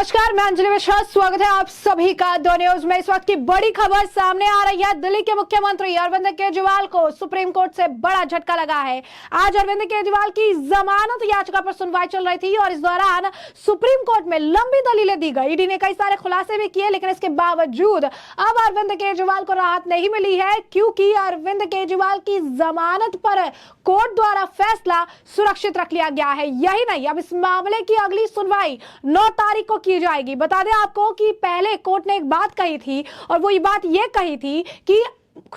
नमस्कार, मैं अंजलि मिश्रा। स्वागत है आप सभी का दो न्यूज में। इस वक्त की बड़ी खबर सामने आ रही है। दिल्ली के मुख्यमंत्री अरविंद केजरीवाल को सुप्रीम कोर्ट से बड़ा झटका लगा है। आज अरविंद केजरीवाल की जमानत याचिका पर सुनवाई चल रही थी और इस दौरान सुप्रीम कोर्ट में लंबी दलीलें दी गई। ईडी ने कई सारे खुलासे भी किए, लेकिन इसके बावजूद अब अरविंद केजरीवाल को राहत नहीं मिली है, क्योंकि अरविंद केजरीवाल की जमानत पर कोर्ट द्वारा फैसला सुरक्षित रख लिया गया है। यही नहीं, अब इस मामले की अगली सुनवाई 9 तारीख को की जाएगी। बता दें आपको कि पहले कोर्ट ने एक बात कही थी और वो ये बात ये कही थी कि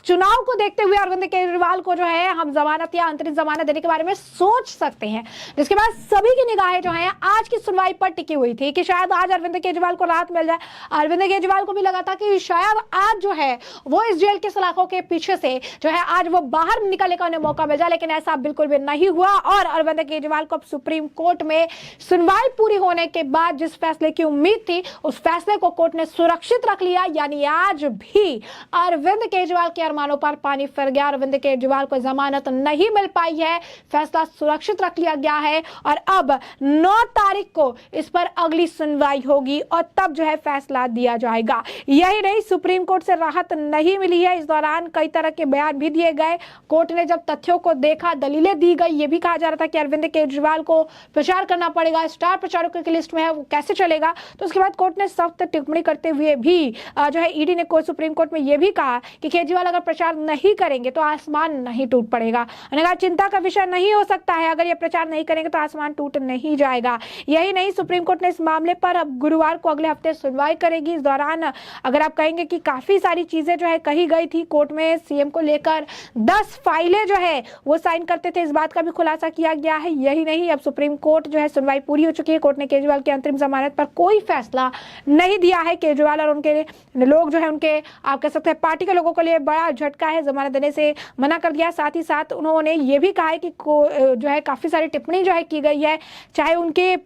चुनाव को देखते हुए अरविंद केजरीवाल को जो है हम जमानत या अंतरिम जमानत देने के बारे में सोच सकते हैं। जिसके बाद सभी की निगाहें जो है आज की सुनवाई पर टिकी हुई थी कि शायद आज अरविंद केजरीवाल को राहत मिल जाए। अरविंद केजरीवाल को भी लगा था कि शायद आज जो है वो इस जेल के सलाखों के पीछे से जो है आज वो बाहर निकलने का उन्हें मौका मिल जाए, लेकिन ऐसा बिल्कुल भी नहीं हुआ और अरविंद केजरीवाल को सुप्रीम कोर्ट में सुनवाई पूरी होने के बाद जिस फैसले की उम्मीद थी उस फैसले को कोर्ट ने सुरक्षित रख लिया। यानी आज भी अरविंद केजरीवाल के अरमानों पर पानी फिर गया। अरविंद केजरीवाल को जमानत नहीं मिल पाई है, फैसला सुरक्षित रख लिया गया है और अब 9 तारीख को इस पर अगली सुनवाई होगी और तब जो है फैसला दिया जाएगा। यही नहीं, सुप्रीम कोर्ट से राहत नहीं मिली है। इस दौरान कई तरह के बयान भी दिए गए। कोर्ट ने जब तथ्यों को देखा, दलीलें दी गई, ये भी कहा जा रहा था कि अरविंद केजरीवाल को प्रचार करना पड़ेगा, स्टार प्रचारकों की लिस्ट में है, वो कैसे चलेगा। तो उसके बाद कोर्ट ने सख्त टिप्पणी करते हुए भी जो है ईडी ने सुप्रीम कोर्ट में यह भी कहा कि केजरीवाल अगर प्रचार नहीं करेंगे तो आसमान नहीं टूट पड़ेगा। उन्होंने कहा चिंता का विषय नहीं हो सकता है, अगर ये प्रचार नहीं करेंगे तो आसमान टूट नहीं जाएगा। यही नहीं, सुप्रीम कोर्ट ने इस मामले पर अब गुरुवार को अगले हफ्ते सुनवाई करेगी। इस दौरान अगर आप कहेंगे कि काफी सारी चीजें जो है कही गई थी कोर्ट में, सीएम को लेकर 10 फाइलें जो है वो साइन करते थे, इस बात का भी खुलासा किया गया है। यही नहीं, अब सुप्रीम कोर्ट जो है सुनवाई पूरी हो चुकी है। कोर्ट ने केजरीवाल की अंतरिम जमानत पर कोई फैसला नहीं दिया है। केजरीवाल और उनके लोग जो है, उनके आप कह सकते हैं पार्टी के लोगों के लिए बड़ा झटका है, जमानत देने से मना कर दिया। साथ ही साथ उन्होंने ये भी कहा है कि जो है काफी सारी टिप्पणी जो है की गई है, चाहे उनके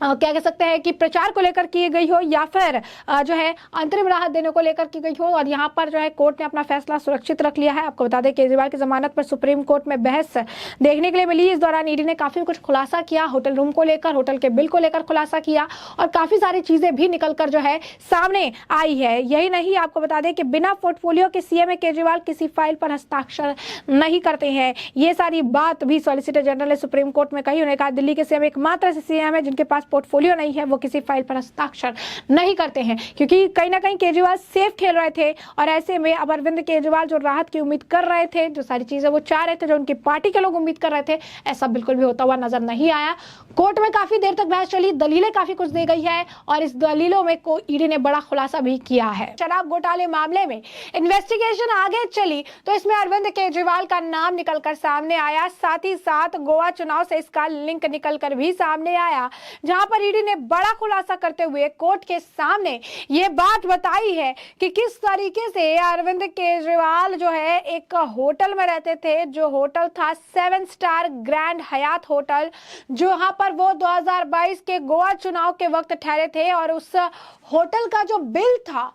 क्या कह सकते हैं कि प्रचार को लेकर की गई हो या फिर जो है अंतरिम राहत देने को लेकर की गई हो, और यहाँ पर जो है कोर्ट ने अपना फैसला सुरक्षित रख लिया है। आपको बता दें केजरीवाल की जमानत पर सुप्रीम कोर्ट में बहस देखने के लिए मिली। इस दौरान ईडी ने काफी कुछ खुलासा किया, होटल रूम को लेकर, होटल के बिल को लेकर खुलासा किया और काफी सारी चीजें भी निकलकर जो है सामने आई है। यही नहीं, आपको बता दें कि बिना पोर्टफोलियो के सीएम केजरीवाल किसी फाइल पर हस्ताक्षर नहीं करते हैं। ये सारी बात भी सॉलिसिटर जनरल ने सुप्रीम कोर्ट में कही। उन्होंने कहा दिल्ली के सीएम एकमात्र सीएम है जिनके पास पोर्टफोलियो नहीं है, वो किसी फाइल पर हस्ताक्षर नहीं करते हैं, क्योंकि कहीं ना कहीं केजरीवाल सेफ खेल रहे थे और ऐसे में अब अरविंद केजरीवाल जो राहत की उम्मीद कर रहे थे, जो सारी चीजें वो चाह रहे थे, जो उनकी पार्टी के लोग उम्मीद कर रहे थे, ऐसा बिल्कुल भी होता हुआ नजर नहीं आया। कोर्ट में काफी देर तक बहस चली, दलीलें काफी कुछ दी गई है और इस दलीलों में ईडी ने बड़ा खुलासा भी किया है। शराब घोटाले मामले में इन्वेस्टिगेशन आगे चली तो इसमें अरविंद केजरीवाल का नाम निकलकर सामने आया। साथ ही साथ गोवा चुनाव से इसका लिंक निकलकर भी सामने आया, जहां पर ईडी ने बड़ा खुलासा करते हुए कोर्ट के सामने ये बात बताई है कि किस तरीके से अरविंद केजरीवाल जो है एक होटल में रहते थे, जो होटल था 7 स्टार ग्रैंड हयात होटल, जहां पर वो 2022 के गोवा चुनाव के वक्त ठहरे थे और उस होटल का जो बिल था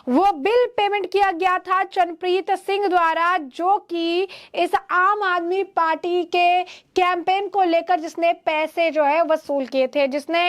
वो बिल पेमेंट किया गया था चरणप्रीत सिंह द्वारा, जो कि इस आम आदमी पार्टी के कैंपेन को लेकर जिसने पैसे जो है वसूल किए थे, जिसने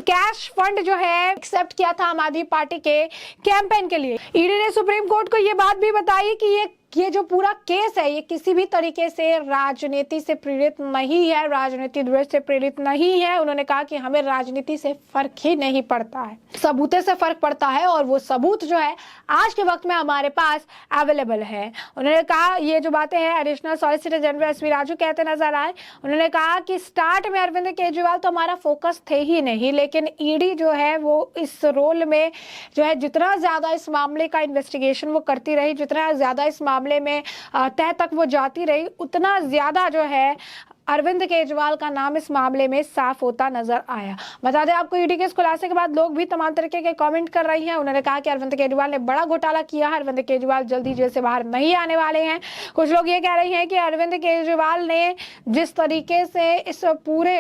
कैश फंड जो है एक्सेप्ट किया था आम आदमी पार्टी के कैंपेन के लिए। ईडी ने सुप्रीम कोर्ट को यह बात भी बताई कि ये जो पूरा केस है ये किसी भी तरीके से राजनीति से प्रेरित नहीं है, राजनीति द्वेष से प्रेरित नहीं है। उन्होंने कहा कि हमें राजनीति से फर्क ही नहीं पड़ता है, सबूते से फर्क पड़ता है और वो सबूत जो है आज के वक्त में हमारे पास अवेलेबल है। उन्होंने कहा ये जो बातें हैं additional solicitor general SV Raju कहते नजर आए। उन्होंने कहा कि स्टार्ट में अरविंद केजरीवाल तो हमारा फोकस थे ही नहीं, लेकिन ईडी जो है वो इस रोल में जो है जितना ज्यादा इस मामले का इन्वेस्टिगेशन वो करती रही, जितना ज्यादा इस मामले में तह तक वो जाती रही, उतना ज्यादा जो है अरविंद केजरीवाल का नाम इस मामले में साफ होता नजर आया। बता दें आपको ईडी के इस खुलासे के बाद लोग भी तमाम तरीके के कमेंट कर रही हैं। उन्होंने कहा कि अरविंद केजरीवाल ने बड़ा घोटाला किया है, अरविंद केजरीवाल जल्दी जेल से बाहर नहीं आने वाले हैं। कुछ लोग ये कह रहे हैं कि अरविंद केजरीवाल ने जिस तरीके से इस पूरे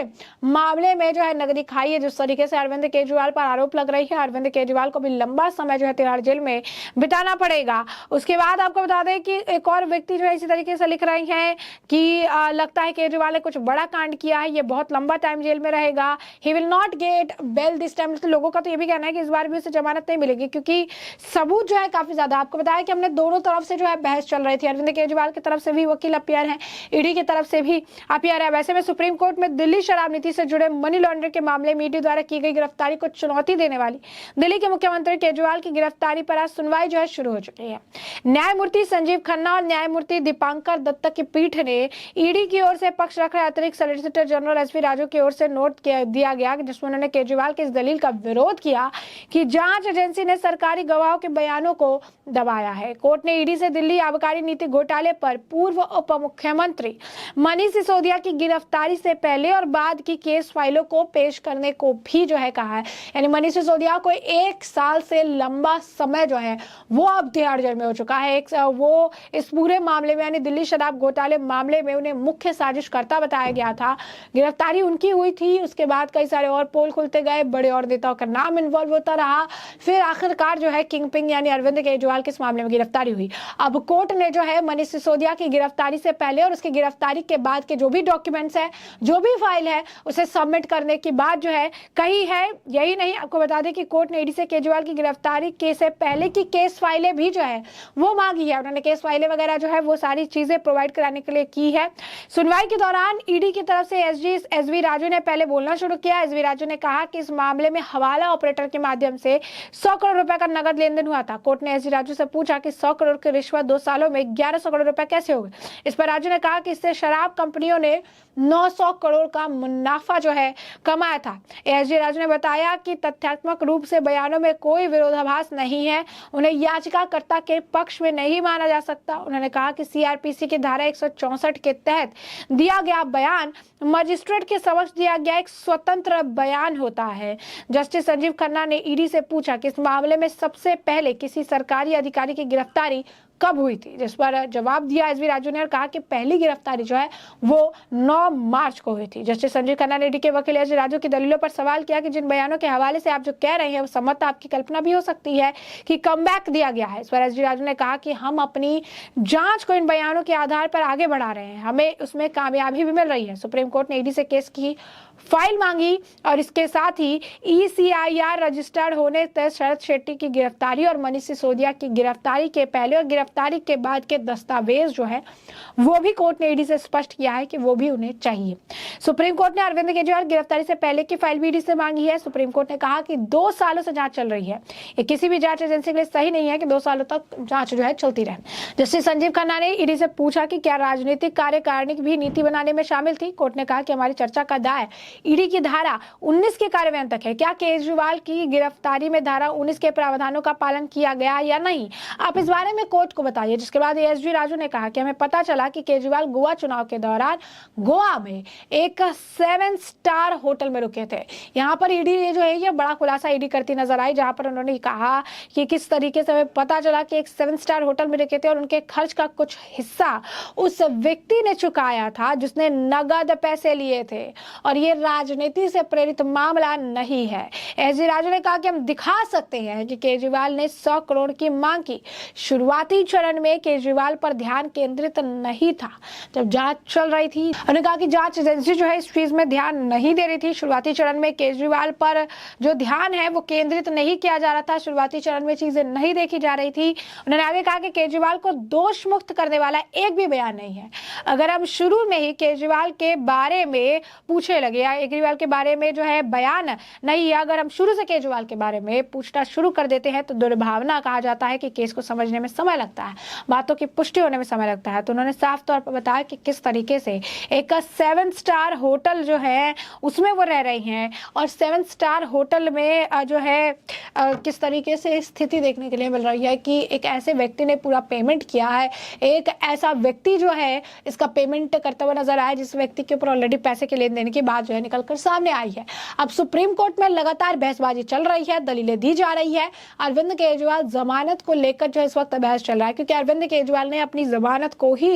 मामले में जो है नगदी खाई है, जिस तरीके से अरविंद केजरीवाल पर आरोप लग रही है, अरविंद केजरीवाल को भी लंबा समय जो है तिहाड़ जेल में बिताना पड़ेगा। उसके बाद आपको बता दें कि एक और व्यक्ति जो है इसी तरीके से लिख रही हैं कि लगता है केजरीवाल ने कुछ बड़ा कांड किया है, ये बहुत लंबा टाइम जेल में रहेगा, he will not get bail this time. तो लोगों का तो ये भी कहना है कि इस बार भी उसे जमानत नहीं मिलेगी, क्योंकि सबूत जो है काफी ज्यादा। आपको बताया कि हमने दोनों तरफ से जो है बहस चल रही थी, अरविंद केजरीवाल की तरफ से भी वकील अपीयर है, ईडी की तरफ से भी अपीयर है। वैसे में सुप्रीम कोर्ट में दिल्ली शराब नीति से जुड़े मनी लॉन्ड्रिंग के मामले में ईडी द्वारा की गई गिरफ्तारी को चुनौती देने वाली दिल्ली के मुख्यमंत्री केजरीवाल की गिरफ्तारी पर आज सुनवाई जो है शुरू हो चुकी है। न्यायमूर्ति संजीव खन्ना और न्यायमूर्ति दीपांकर दत्ता की पीठ ने ईडी की ओर से पक्ष रख रहे अतिरिक्त सॉलिसिटर जनरल एसवी राजू की ओर से नोट दिया गया, जिसमें उन्होंने केजरीवाल की इस दलील का विरोध किया कि जांच एजेंसी ने सरकारी गवाहों के बयानों को दबाया है। कोर्ट ने ईडी से दिल्ली आबकारी नीति घोटाले पर पूर्व उप मुख्यमंत्री मनीष सिसोदिया की गिरफ्तारी से पहले और बाद की केस फाइलों को पेश करने को भी जो है कहा है। यानी मनीष सिसोदिया को 1 साल से लंबा समय जो है वो अब तिहाड़ जेल में हो चुका है। वो इस पूरे मामले में यानी दिल्ली शराब घोटाले मामले में उन्हें मुख्य साजिशकर्ता बताया गया था। गिरफ्तारी उनकी हुई थी, उसके बाद कई सारे और पोल खुलते गए, बड़े और नेताओं का नाम इन्वॉल्व होता रहा, फिर आखिरकार जो है किंग पिंग यानी अरविंद केजरीवाल के इस मामले में गिरफ्तारी हुई। अब कोर्ट ने जो है मनीष सिसोदिया की गिरफ्तारी से पहले और उसकी गिरफ्तारी के बाद के जो भी डॉक्यूमेंट्स है, जो भी फाइल है, उसे सबमिट करने की बात जो है कही है। यही नहीं, आपको बता दें कि कोर्ट ने ईडी से केजरीवाल की गिरफ्तारी के से पहले की केस फाइलें भी जो है वो मांगी है। उन्होंने केस फाइलें वगैरह जो है वो सारी चीजें प्रोवाइड कराने के लिए की है। सुनवाई के दौरान ईडी की तरफ से एसवी राजू ने पहले बोलना शुरू किया। एसवी राजू ने कहा कि इस मामले में हवाला ऑपरेटर के माध्यम से 100 करोड़ रुपए का नगद लेन देन हुआ था। कोर्ट ने एसवी राजू से पूछा कि 100 करोड़ की रिश्वत 2 सालों में 1100 करोड़ रुपए कैसे हो गए। इस पर राजू ने कहा कि इससे शराब कंपनियों ने 900 करोड़ का मुनाफा जो है कमाया था। एसवी राजू ने बताया कि तथ्यात्मक रूप से बयानों में कोई विरोधाभास नहीं है, उन्हें याचिकाकर्ता के पक्ष में नहीं माना जा सकता। उन्होंने कहा कि सीआरपीसी की धारा 164 के तहत दिया गया बयान मजिस्ट्रेट के समक्ष दिया गया एक स्वतंत्र बयान होता है। जस्टिस संजीव खन्ना ने ईडी से पूछा कि इस मामले में सबसे पहले किसी सरकारी अधिकारी की गिरफ्तारी कब हुई थी, जिस पर जवाब दिया एसवी राजू ने और कहा कि पहली गिरफ्तारी जो है वो 9 मार्च को हुई थी। जस्टिस संजीव खन्ना ने ईडी के वकील एसवी राजू की दलीलों पर सवाल किया कि जिन बयानों के हवाले से आप जो कह रहे हैं वो सम्मत, आपकी कल्पना भी हो सकती है कि कमबैक दिया गया है। इस पर एसवी राजू ने कहा कि हम अपनी जांच को इन बयानों के आधार पर आगे बढ़ा रहे हैं, हमें उसमें कामयाबी भी मिल रही है। सुप्रीम कोर्ट ने ईडी से केस की फाइल मांगी और इसके साथ ही ECIR रजिस्टर्ड होने तक शरद शेट्टी की गिरफ्तारी और मनीष सिसोदिया की गिरफ्तारी के पहले और गिरफ्तारी के बाद के दस्तावेज जो है वो भी कोर्ट ने ईडी से स्पष्ट किया है कि वो भी उन्हें चाहिए। सुप्रीम कोर्ट ने अरविंद केजरीवाल गिरफ्तारी से पहले की फाइल भी ईडी से मांगी है। सुप्रीम कोर्ट ने कहा कि 2 सालों से जांच चल रही है, ये किसी भी जांच एजेंसी के लिए सही नहीं है कि 2 सालों तक जांच जो है चलती रहे। जस्टिस संजीव खन्ना ने ईडी से पूछा कि क्या राजनीतिक कार्यकारिणी भी नीति बनाने में शामिल थी। कोर्ट ने कहा कि हमारी चर्चा का दायर ईडी की धारा 19 के कार्यान्वयन तक है। क्या केजरीवाल की गिरफ्तारी में धारा 19 के प्रावधानों का पालन किया गया या नहीं, आप इस बारे में कोर्ट को बताइए। जिसके बाद एसवी राजू ने कहा कि हमें पता चला कि केजरीवाल गोवा चुनाव के दौरान गोवा में एक 7 स्टार होटल में रुके थे। यहाँ पर ईडी जो है ये बड़ा खुलासा ईडी करती नजर आई, जहां पर उन्होंने कहा कि किस तरीके से हमें पता चला कि एक 7 स्टार होटल में रुके थे और उनके खर्च का कुछ हिस्सा उस व्यक्ति ने चुकाया था जिसने नगद पैसे लिए थे और ये राजनीति से प्रेरित मामला नहीं है। एसवी राजू ने कहा कि हम दिखा सकते हैं कि केजरीवाल ने 100 करोड़ की मांग की। शुरुआती चरण में केजरीवाल पर ध्यान केंद्रित नहीं था जब जांच चल रही थी। उन्होंने कहा कि जांच एजेंसी जो है इस चीज में ध्यान नहीं दे रही थी। शुरुआती चरण में केजरीवाल पर जो ध्यान है वो केंद्रित नहीं किया जा रहा था, शुरुआती चरण में चीजें नहीं देखी जा रही थी। उन्होंने आगे कहा कि केजरीवाल को दोष मुक्त करने वाला एक भी बयान नहीं है। अगर हम शुरू में ही केजरीवाल के बारे में पूछे लगे या केजरीवाल के बारे में जो है बयान नहीं है, अगर हम शुरू से केजरीवाल के बारे में पूछना शुरू कर देते हैं तो दुर्भावना कहा जाता है कि केस को समझने में समय लगता है, बातों की पुष्टि होने में समय लगता है। तो उन्होंने साफ तौर पर बताया कि किस तरीके से एक 7 स्टार होटल जो है उसमें वो रह रही हैं और 7 स्टार होटल में जो है किस तरीके से स्थिति देखने के लिए मिल रही है कि एक ऐसे व्यक्ति ने पूरा पेमेंट किया है, एक ऐसा व्यक्ति जो है इसका पेमेंट करता हुआ नजर आया जिस व्यक्ति के ऊपर ऑलरेडी पैसे के लेन देन की बात जो है निकलकर सामने आई है। अब सुप्रीम कोर्ट में लगातार बहसबाजी चल रही है, दलीलें दी जा रही है। अरविंद केजरीवाल जमानत को लेकर जो इस वक्त बहस चल रहा है क्योंकि अरविंद केजरीवाल ने अपनी जमानत को ही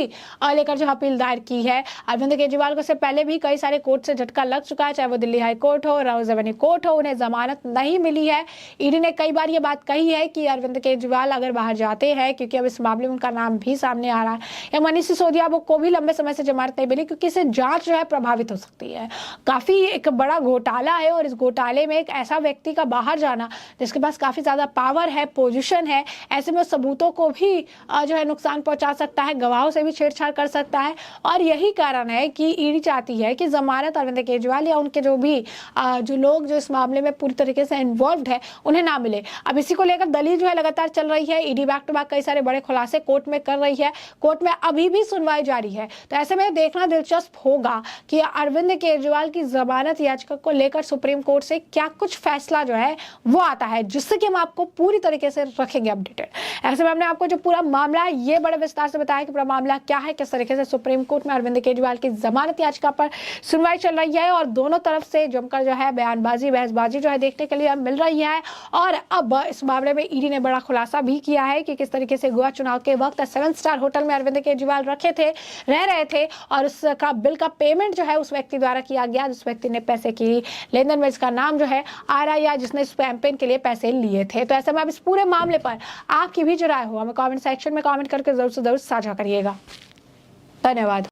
लेकर जो अपील दायर की है। अरविंद केजरीवाल को से पहले भी कई सारे कोर्ट से झटका लग चुका है, चाहे वो दिल्ली हाई कोर्ट हो, राउज एवेन्यू कोर्ट हो, उन्हें जमानत नहीं मिली है। ईडी ईडी ने कई बार ये बात कही है कि अरविंद केजरीवाल अगर बाहर जाते हैं, क्योंकि अब इस मामले में उनका नाम भी सामने आ रहा है, या मनीष सिसोदिया को भी लंबे समय से जमानत नहीं मिली, क्योंकि इससे जांच जो है प्रभावित हो सकती है। काफी एक बड़ा घोटाला है और इस घोटाले में एक ऐसा व्यक्ति का बाहर जाना जिसके पास काफी ज्यादा पावर है, पोजीशन है, ऐसे में सबूतों को भी जो है नुकसान पहुंचा सकता है, गवाहों से भी छेड़छाड़ कर सकता है। और यही कारण है कि ईडी चाहती है कि जमानत अरविंद केजरीवाल या उनके जो भी जो लोग जो इस मामले में पूरी तरीके से इन्वॉल्व है उन्हें ना मिले। अब इसी को लेकर दलील जो है लगातार चल रही है। ईडी बैक टू बैक कई सारे बड़े खुलासे कोर्ट में कर रही है, कोर्ट में अभी भी सुनवाई जारी है। तो ऐसे में देखना दिलचस्प होगा कि अरविंद केजरीवाल की जमानत याचिका को लेकर सुप्रीम कोर्ट से क्या कुछ फैसला जो है वो आता है, जिससे कि हम आपको पूरी तरीके से रखेंगे अपडेटेड। ऐसे में हमने आपको जो पूरा मामला है ये बड़े विस्तार से बताया कि पूरा मामला क्या है, किस तरीके से सुप्रीम कोर्ट में अरविंद केजरीवाल की जमानत याचिका पर सुनवाई चल रही है और दोनों तरफ से जमकर जो है बयानबाजी बहसबाजी जो है देखने के लिए मिल रही है। और अब इस मामले में ईडी ने बड़ा खुलासा भी किया है कि किस तरीके से गोवा चुनाव के वक्त 7 स्टार होटल में अरविंद केजरीवाल रह रहे थे और उसका बिल का पेमेंट जो है उस व्यक्ति द्वारा किया गया जिस व्यक्ति ने पैसे की लेन देन में इसका नाम जो है आ रहा है या जिसने इस कैंपेन के लिए पैसे लिए थे। तो ऐसे में अब इस पूरे मामले पर आपकी भी जो राय हो हमें कमेंट सेक्शन में कमेंट करके जरूर से जरूर साझा करिएगा। धन्यवाद।